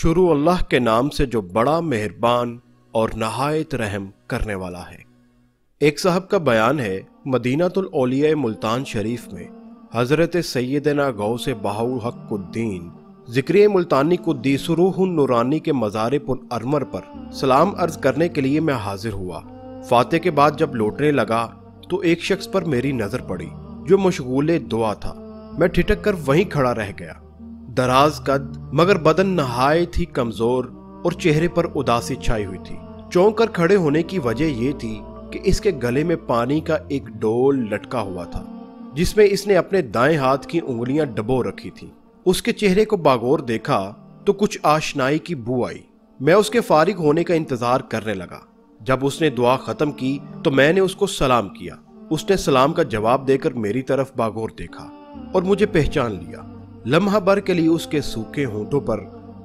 शुरू अल्लाह के नाम से जो बड़ा मेहरबान और नहायत रहम करने वाला है। एक साहब का बयान है, मदीनातुल औलिया मुल्तान शरीफ में हजरत सैयदना गौस बहाउल हक़ुद्दीन ज़िक्रिय मुल्तानी कुद्दीसुरूहुन नूरानी के मज़ार पुर अरमर पर सलाम अर्ज करने के लिए मैं हाजिर हुआ। फाते के बाद जब लौटने लगा तो एक शख्स पर मेरी नजर पड़ी जो मशगूल दुआ था। मैं ठिठक कर वहीं खड़ा रह गया। दराज कद मगर बदन नहायत ही कमजोर और चेहरे पर उदासी छाई हुई थी। चौंक कर खड़े होने की वजह यह थी कि इसके गले में पानी का एक डोल लटका हुआ था जिसमें इसने अपने दाएं हाथ की उंगलियां डबो रखी थी। उसके चेहरे को बागौर देखा तो कुछ आशनाई की बू आई। मैं उसके फारिग होने का इंतजार करने लगा। जब उसने दुआ खत्म की तो मैंने उसको सलाम किया। उसने सलाम का जवाब देकर मेरी तरफ बागौर देखा और मुझे पहचान लिया। लम्हा भर के लिए उसके सूखे होंठों पर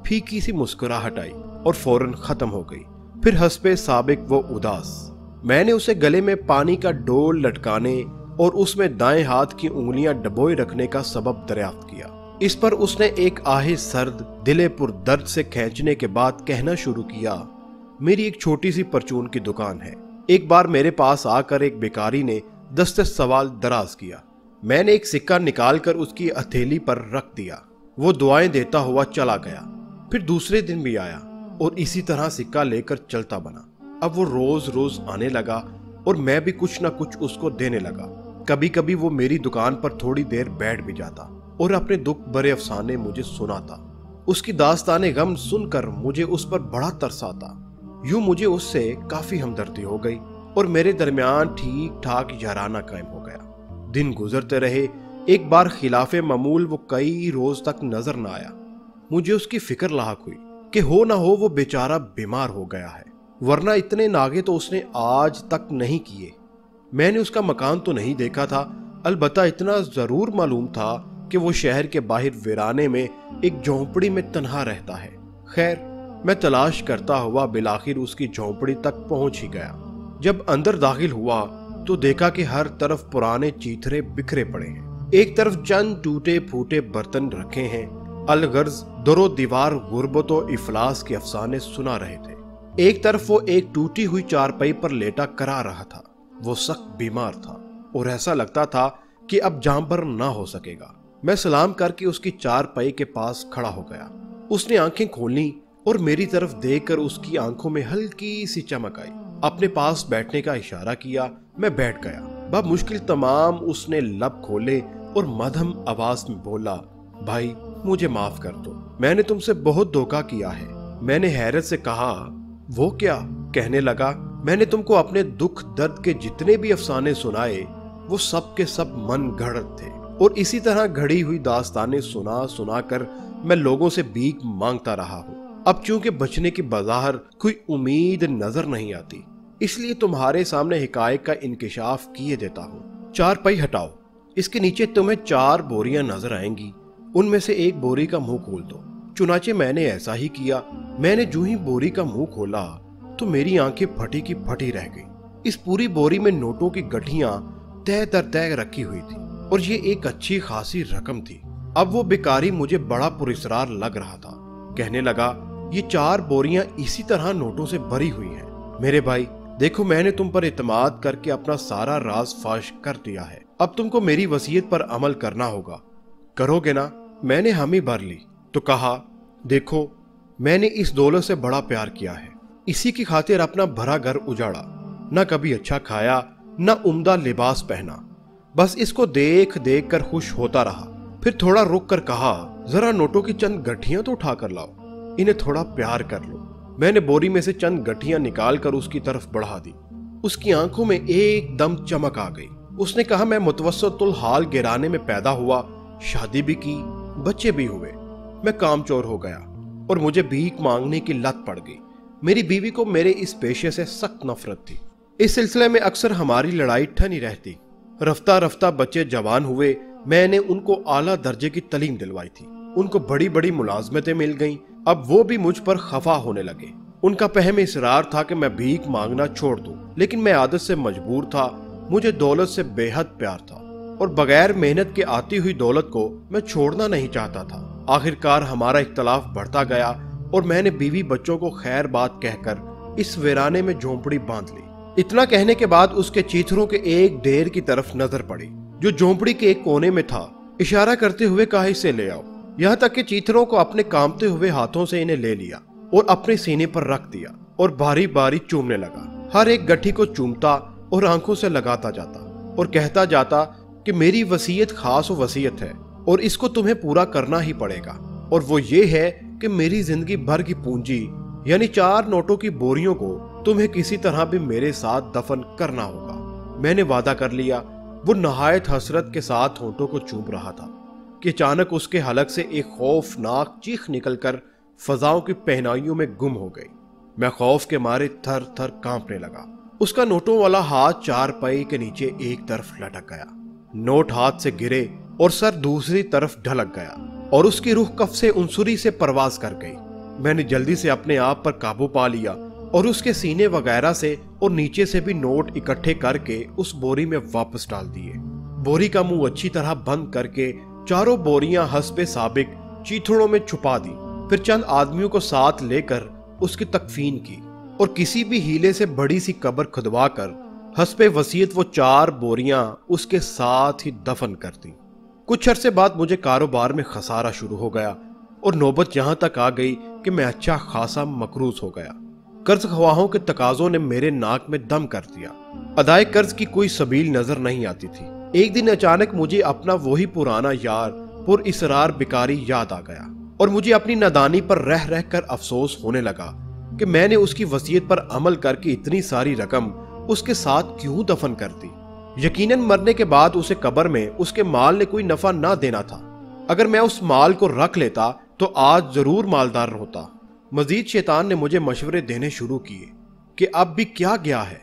फीकी सी मुस्कुराहट आई और फौरन खत्म हो गई। फिर हस्बे साबिक वो उदास। मैंने उसे गले में पानी का डोल लटकाने और उसमें दाएं हाथ की उंगलियां डबोए रखने का सबब दरियाफ्त किया। इस पर उसने एक आहे सर्द दिले पुर दर्द से खींचने के बाद कहना शुरू किया, मेरी एक छोटी सी परचून की दुकान है। एक बार मेरे पास आकर एक बेकारी ने दस्ते सवाल दराज किया। मैंने एक सिक्का निकालकर उसकी हथेली पर रख दिया। वो दुआएं देता हुआ चला गया। फिर दूसरे दिन भी आया और इसी तरह सिक्का लेकर चलता बना। अब वो रोज रोज आने लगा और मैं भी कुछ न कुछ उसको देने लगा। कभी कभी वो मेरी दुकान पर थोड़ी देर बैठ भी जाता और अपने दुख भरे अफसाने मुझे सुनाता। उसकी दास्ताने गम सुनकर मुझे उस पर बड़ा तरस आता। यूं मुझे उससे काफी हमदर्दी हो गई और मेरे दरमियान ठीक ठाक याराना कायम हो गया। दिन गुजरते रहे। एक बार खिलाफे मामूल वो कई रोज तक नजर न आया। मुझे उसकी फिक्र लाहक हुई कि हो ना हो वो बेचारा बीमार हो गया है, वरना इतने नागे तो उसने आज तक नहीं किए। मैंने उसका मकान तो नहीं देखा था, अलबत्ता इतना जरूर मालूम था कि वो शहर के बाहर वीराने में एक झोंपड़ी में तन्हा रहता है। खैर, मैं तलाश करता हुआ बिलाखिर उसकी झोंपड़ी तक पहुंच ही गया। जब अंदर दाखिल हुआ तो देखा कि हर तरफ पुराने चीथरे बिखरे पड़े हैं। एक तरफ चंद टूटे फूटे बर्तन रखे हैं। अलगर्ज दरो दीवार गुर्बत और इफलास के अफसाने सुना रहे थे। एक तरफ वो एक टूटी हुई चारपाई पर लेटा करा रहा था। वो सख्त बीमार था और ऐसा लगता था कि अब जांबर ना हो सकेगा। मैं सलाम करके उसकी चारपाई के पास खड़ा हो गया। उसने आंखें खोली और मेरी तरफ देखकर उसकी आंखों में हल्की सी चमक आई। अपने पास बैठने का इशारा किया। मैं बैठ गया। बा मुश्किल तमाम उसने लब खोले और मध्यम आवाज में बोला, भाई मुझे माफ कर दो, मैंने तुमसे बहुत धोखा किया है। मैंने हैरत से कहा, वो क्या? कहने लगा, मैंने तुमको अपने दुख दर्द के जितने भी अफसाने सुनाए वो सब के सब मन गढ़ंत थे और इसी तरह घड़ी हुई दास्तानें सुना सुना कर मैं लोगों से भीख मांगता रहा हूँ। अब चूंकि बचने की बज़ाहिर कोई उम्मीद नजर नहीं आती, इसलिए तुम्हारे सामने हिकायत का इंकिशाफ किए देता हूँ। चारपाई हटाओ, इसके नीचे तुम्हें 4 बोरियां नजर आएंगी। उनमें से एक बोरी का मुंह खोल दो। चुनाचे मैंने ऐसा ही किया। मैंने जो ही बोरी का मुंह खोला तो मेरी आंखें फटी की फटी रह गई। इस पूरी बोरी में नोटों की गठियां तय तर तय रखी हुई थी और ये एक अच्छी खासी रकम थी। अब वो बेकारी मुझे बड़ा पुरस्रार लग रहा था। कहने लगा, ये 4 बोरियां इसी तरह नोटों से भरी हुई हैं। मेरे भाई देखो, मैंने तुम पर इत्मीनान करके अपना सारा राज फाश कर दिया है। अब तुमको मेरी वसीयत पर अमल करना होगा। करोगे ना? मैंने हामी भर ली तो कहा, देखो मैंने इस दौलत से बड़ा प्यार किया है। इसी की खातिर अपना भरा घर उजाड़ा, न कभी अच्छा खाया न उम्दा लिबास पहना, बस इसको देख देख कर खुश होता रहा। फिर थोड़ा रुक कर कहा, जरा नोटों की चंद गठियां तो उठा कर लाओ, इन्हें थोड़ा प्यार कर लो। मैंने बोरी में से चंद गठियां निकाल कर उसकी तरफ बढ़ा दी। उसकी आंखों में एकदम चमक आ गई। उसने कहा, मैं मुतवस्सितुल हाल गिराने में पैदा हुआ, शादी भी की, बच्चे भी हुए। मैं कामचोर हो गया और मुझे भीख मांगने की लत पड़ गई। मेरी बीवी को मेरे इस पेशे से सख्त नफरत थी। इस सिलसिले में अक्सर हमारी लड़ाई ठनी रहती। रफ्ता रफ्ता बच्चे जवान हुए। मैंने उनको आला दर्जे की तालीम दिलवाई थी। उनको बड़ी बड़ी मुलाजमतें मिल गईं। अब वो भी मुझ पर खफा होने लगे। उनका पहम इसरार था कि मैं भीख मांगना छोड़ दूं, लेकिन मैं आदत से मजबूर था। मुझे दौलत से बेहद प्यार था और बगैर मेहनत के आती हुई दौलत को मैं छोड़ना नहीं चाहता था। आखिरकार हमारा इख्तलाफ बढ़ता गया और मैंने बीवी बच्चों को खैर बात कहकर इस वीराने में झोंपड़ी बांध ली। इतना कहने के बाद उसके चीथड़ों के एक ढेर की तरफ नजर पड़ी जो झोंपड़ी के एक कोने में था। इशारा करते हुए कहा इसे ले आओ। यहाँ तक कि चीथड़ों को अपने कांपते हुए हाथों से इन्हें ले लिया और अपने सीने पर रख दिया और बारी बारी चूमने लगा। हर एक गट्ठी को चूमता और आंखों से लगाता जाता और कहता जाता कि मेरी वसीयत खास वसीयत है और इसको तुम्हें पूरा करना ही पड़ेगा, और वो ये है कि मेरी जिंदगी भर की पूंजी यानी 4 नोटों की बोरियों को तुम्हें किसी तरह भी मेरे साथ दफन करना होगा। मैंने वादा कर लिया। वो नहायत हसरत के साथ होंठों को चूम रहा था कि अचानक उसके हलक से एक खौफनाक चीख निकलकर फजाओं की पहनाइयों में गुम हो गई। मैं खौफ के मारे थर थर कांपने लगा। उसका नोटों वाला हाथ चारपाई के नीचे एक तरफ लटक गया, नोट हाथ से गिरे और सर दूसरी तरफ ढलक गया और उसकी रूह कफ से उनसुरी से परवाज कर गई। मैंने जल्दी से अपने आप पर काबू पा लिया और उसके सीने वगैरह से और नीचे से भी नोट इकट्ठे करके उस बोरी में वापस डाल दिए। बोरी का मुंह अच्छी तरह बंद करके 4 बोरियां हस्बे साबिक चीथड़ों में छुपा दी। फिर चंद आदमियों को साथ लेकर उसकी तकफीन की और किसी भी हीले से बड़ी सी कब्र खुदवा कर हस्बे वसीयत वो 4 बोरियां उसके साथ ही दफन कर दी। कुछ अरसे बाद मुझे कारोबार में खसारा शुरू हो गया और नौबत यहां तक आ गई कि मैं अच्छा खासा मकरूज हो गया। कर्ज ख्वाहों के तकाजों ने मेरे नाक में दम कर दिया। अदाए कर्ज की कोई सबील नजर नहीं आती थी। एक दिन अचानक मुझे अपना वही पुराना यार पुर इसरार बिकारी याद आ गया और मुझे अपनी नादानी पर रह रह कर अफसोस होने लगा कि मैंने उसकी वसीयत पर अमल करके इतनी सारी रकम उसके साथ क्यों दफन कर दी। यकीनन मरने के बाद उसे कब्र में उसके माल ने कोई नफा ना देना था। अगर मैं उस माल को रख लेता तो आज जरूर मालदार होता। मजीद शैतान ने मुझे मशवरे देने शुरू किए कि अब भी क्या गया है,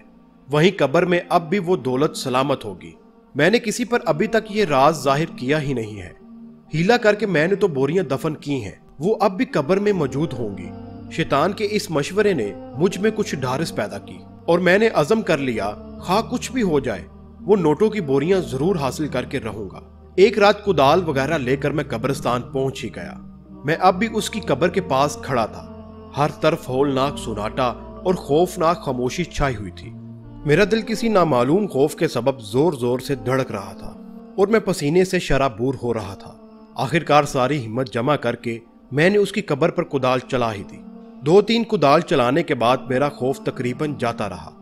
वहीं कब्र में अब भी वो दौलत सलामत होगी। मैंने किसी पर अभी तक ये राज जाहिर किया ही नहीं है। हीला करके मैंने तो बोरियां दफन की हैं, वो अब भी कब्र में मौजूद होंगी। शैतान के इस मशवरे ने मुझ में कुछ ढारस पैदा की और मैंने अज़म कर लिया खा कुछ भी हो जाए वो नोटों की बोरियां जरूर हासिल करके रहूंगा। एक रात कुदाल वगैरह लेकर मैं कब्रिस्तान पहुंच ही गया। मैं अब भी उसकी कब्र के पास खड़ा था। हर तरफ हौलनाक सुनाटा और खौफनाक खामोशी छाई हुई थी। मेरा दिल किसी नामालूम खौफ के सबब जोर जोर से धड़क रहा था और मैं पसीने से शराबूर हो रहा था। आखिरकार सारी हिम्मत जमा करके मैंने उसकी कब्र पर कुदाल चला ही दी। 2-3 कुदाल चलाने के बाद मेरा खौफ तकरीबन जाता रहा।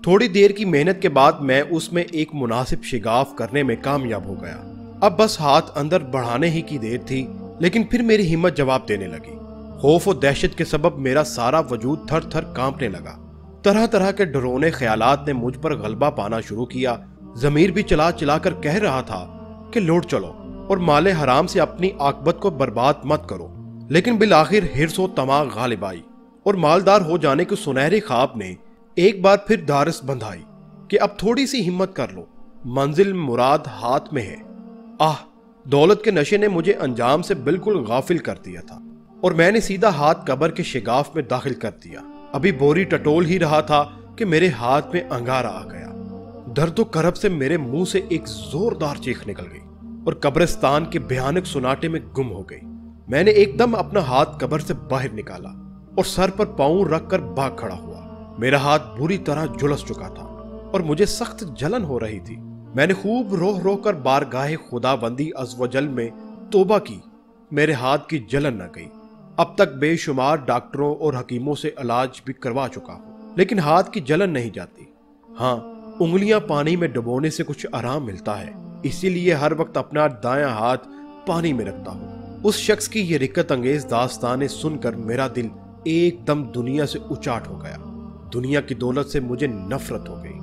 थोड़ी देर की मेहनत के बाद मैं उसमें एक मुनासिब शिगाफ करने में कामयाब हो गया। अब बस हाथ अंदर बढ़ाने ही की देर थी, लेकिन फिर मेरी हिम्मत जवाब देने लगी। खौफ और दहशत के सबब मेरा सारा वजूद थर थर कांपने लगा। तरह तरह के डरावने ख्यालात ने मुझ पर गलबा पाना शुरू किया। जमीर भी चला चला कर कह रहा था कि लौट चलो और माले हराम से अपनी आकबत को बर्बाद मत करो। लेकिन बिलाखिर हिर्स व तमा गालिब आई और मालदार हो जाने के सुनहरे ख्वाब ने एक बार फिर धारस बंधाई कि अब थोड़ी सी हिम्मत कर लो, मंजिल मुराद हाथ में है। आह, दौलत के नशे ने मुझे अंजाम से बिल्कुल गाफिल कर दिया था और मैंने सीधा हाथ कब्र के शिगाफ में दाखिल कर दिया। अभी बोरी टटोल ही रहा था कि मेरे हाथ में अंगारा आ गया। दर्द करब से मेरे मुंह से एक जोरदार चीख निकल गई और कब्रिस्तान के भयानक सुनाटे में गुम हो गई। मैंने एकदम अपना हाथ कब्र से बाहर निकाला और सर पर पांव रखकर भाग खड़ा हुआ। मेरा हाथ बुरी तरह झुलस चुका था और मुझे सख्त जलन हो रही थी। मैंने खूब रोह रोह कर बारगाहे खुदाबंदी अज़्वजल में तौबा की। मेरे हाथ की जलन न गई। अब तक बेशुमार डॉक्टरों और हकीमों से इलाज भी करवा चुका हूं, लेकिन हाथ की जलन नहीं जाती। हाँ, उंगलियां पानी में डुबोने से कुछ आराम मिलता है, इसीलिए हर वक्त अपना दायां हाथ पानी में रखता हूँ। उस शख्स की ये रिक्कत अंगेज दास्तानें सुनकर मेरा दिल एकदम दुनिया से उचाट हो गया। दुनिया की दौलत से मुझे नफरत हो गई।